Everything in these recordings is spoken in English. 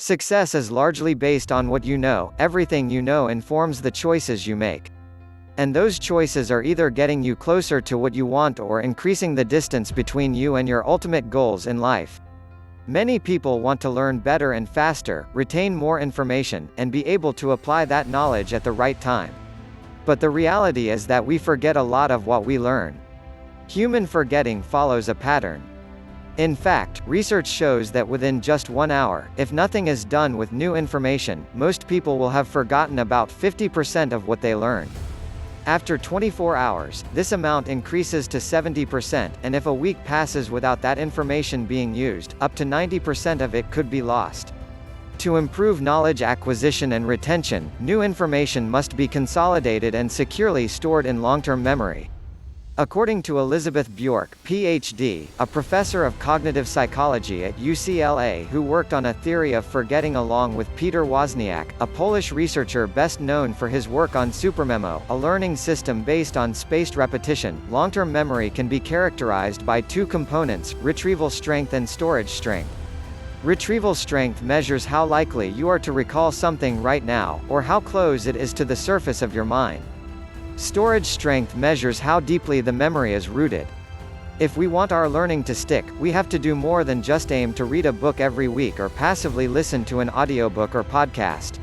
Success is largely based on what you know. Everything you know informs the choices you make. And those choices are either getting you closer to what you want or increasing the distance between you and your ultimate goals in life. Many people want to learn better and faster, retain more information, and be able to apply that knowledge at the right time. But the reality is that we forget a lot of what we learn. Human forgetting follows a pattern. In fact, research shows that within just 1 hour, if nothing is done with new information, most people will have forgotten about 50% of what they learned. After 24 hours, this amount increases to 70%, and if a week passes without that information being used, up to 90% of it could be lost. To improve knowledge acquisition and retention, new information must be consolidated and securely stored in long-term memory. According to Elizabeth Bjork, Ph.D., a professor of cognitive psychology at UCLA who worked on a theory of forgetting along with Peter Wozniak, a Polish researcher best known for his work on SuperMemo, a learning system based on spaced repetition, long-term memory can be characterized by two components: retrieval strength and storage strength. Retrieval strength measures how likely you are to recall something right now, or how close it is to the surface of your mind. Storage strength measures how deeply the memory is rooted. If we want our learning to stick, we have to do more than just aim to read a book every week or passively listen to an audiobook or podcast.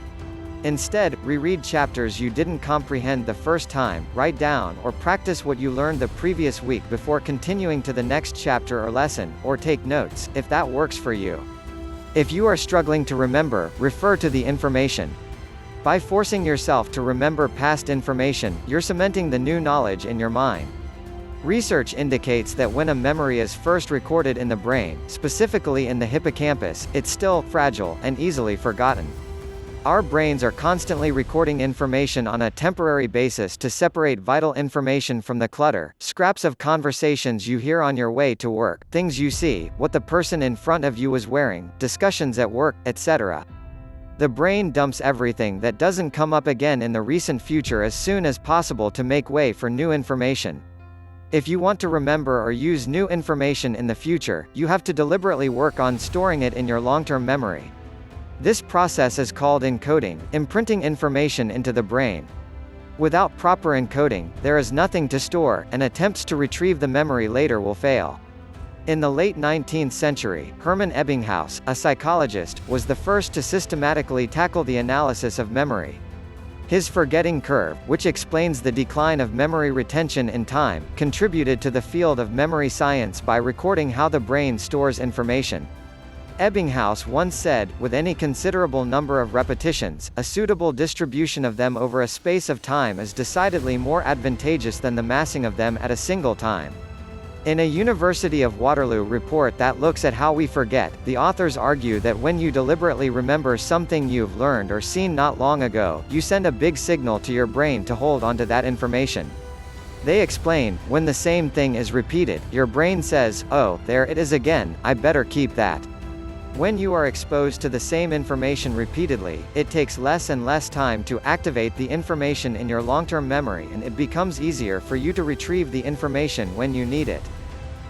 Instead, reread chapters you didn't comprehend the first time, write down or practice what you learned the previous week before continuing to the next chapter or lesson, or take notes, if that works for you. If you are struggling to remember, refer to the information. By forcing yourself to remember past information, you're cementing the new knowledge in your mind. Research indicates that when a memory is first recorded in the brain, specifically in the hippocampus, it's still fragile and easily forgotten. Our brains are constantly recording information on a temporary basis to separate vital information from the clutter: scraps of conversations you hear on your way to work, things you see, what the person in front of you is wearing, discussions at work, etc. The brain dumps everything that doesn't come up again in the recent future as soon as possible to make way for new information. If you want to remember or use new information in the future, you have to deliberately work on storing it in your long-term memory. This process is called encoding, imprinting information into the brain. Without proper encoding, there is nothing to store, and attempts to retrieve the memory later will fail. In the late 19th century, Hermann Ebbinghaus, a psychologist, was the first to systematically tackle the analysis of memory. His forgetting curve, which explains the decline of memory retention in time, contributed to the field of memory science by recording how the brain stores information. Ebbinghaus once said, "With any considerable number of repetitions, a suitable distribution of them over a space of time is decidedly more advantageous than the massing of them at a single time." In a University of Waterloo report that looks at how we forget, the authors argue that when you deliberately remember something you've learned or seen not long ago, you send a big signal to your brain to hold onto that information. They explain, when the same thing is repeated, your brain says, "Oh, there it is again, I better keep that." When you are exposed to the same information repeatedly, it takes less and less time to activate the information in your long-term memory, and it becomes easier for you to retrieve the information when you need it.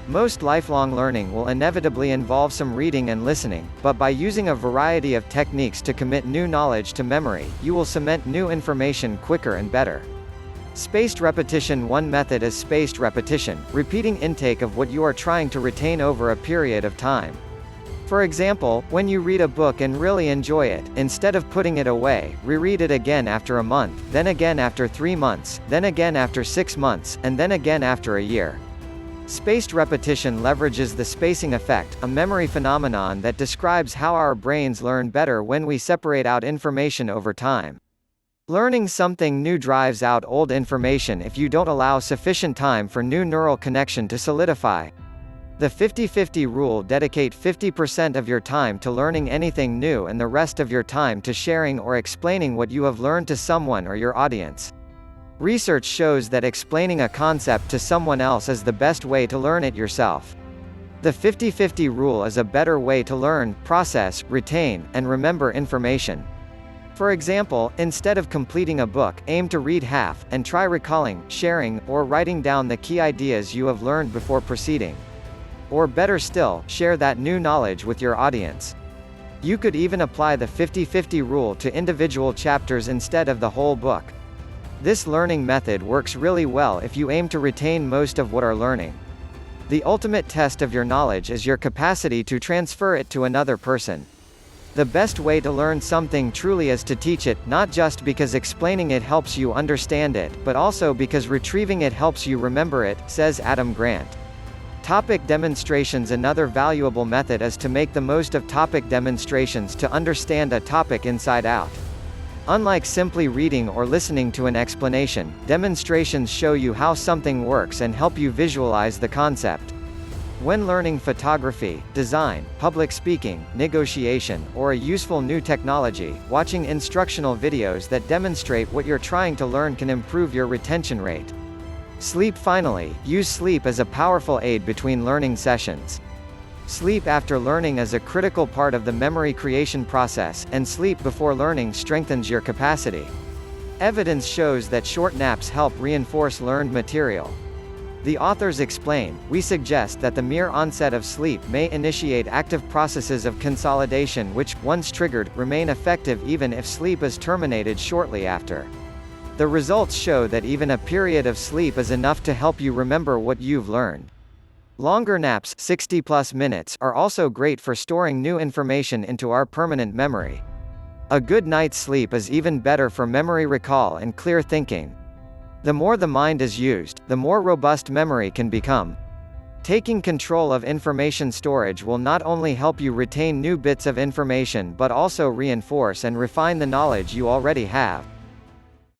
Most lifelong learning will inevitably involve some reading and listening, but by using a variety of techniques to commit new knowledge to memory, you will cement new information quicker and better. Spaced repetition. One method is spaced repetition, repeating intake of what you are trying to retain over a period of time. For example, when you read a book and really enjoy it, instead of putting it away, reread it again after a month, then again after 3 months, then again after 6 months, and then again after a year. Spaced repetition leverages the spacing effect, a memory phenomenon that describes how our brains learn better when we separate out information over time. Learning something new drives out old information if you don't allow sufficient time for new neural connection to solidify. The 50-50 rule: dedicate 50% of your time to learning anything new and the rest of your time to sharing or explaining what you have learned to someone or your audience. Research shows that explaining a concept to someone else is the best way to learn it yourself. The 50-50 rule is a better way to learn, process, retain, and remember information. For example, instead of completing a book, aim to read half, and try recalling, sharing, or writing down the key ideas you have learned before proceeding. Or better still, share that new knowledge with your audience. You could even apply the 50-50 rule to individual chapters instead of the whole book. This learning method works really well if you aim to retain most of what are learning. The ultimate test of your knowledge is your capacity to transfer it to another person. The best way to learn something truly is to teach it, not just because explaining it helps you understand it, but also because retrieving it helps you remember it, says Adam Grant. Topic demonstrations. Another valuable method is to make the most of topic demonstrations to understand a topic inside out. Unlike simply reading or listening to an explanation, demonstrations show you how something works and help you visualize the concept. When learning photography, design, public speaking, negotiation, or a useful new technology, watching instructional videos that demonstrate what you're trying to learn can improve your retention rate. Sleep. Finally, use sleep as a powerful aid between learning sessions. Sleep after learning is a critical part of the memory creation process, and sleep before learning strengthens your capacity. Evidence shows that short naps help reinforce learned material. The authors explain, we suggest that the mere onset of sleep may initiate active processes of consolidation which, once triggered, remain effective even if sleep is terminated shortly after. The results show that even a period of sleep is enough to help you remember what you've learned. Longer naps, 60+ minutes, are also great for storing new information into our permanent memory. A good night's sleep is even better for memory recall and clear thinking. The more the mind is used, the more robust memory can become. Taking control of information storage will not only help you retain new bits of information but also reinforce and refine the knowledge you already have.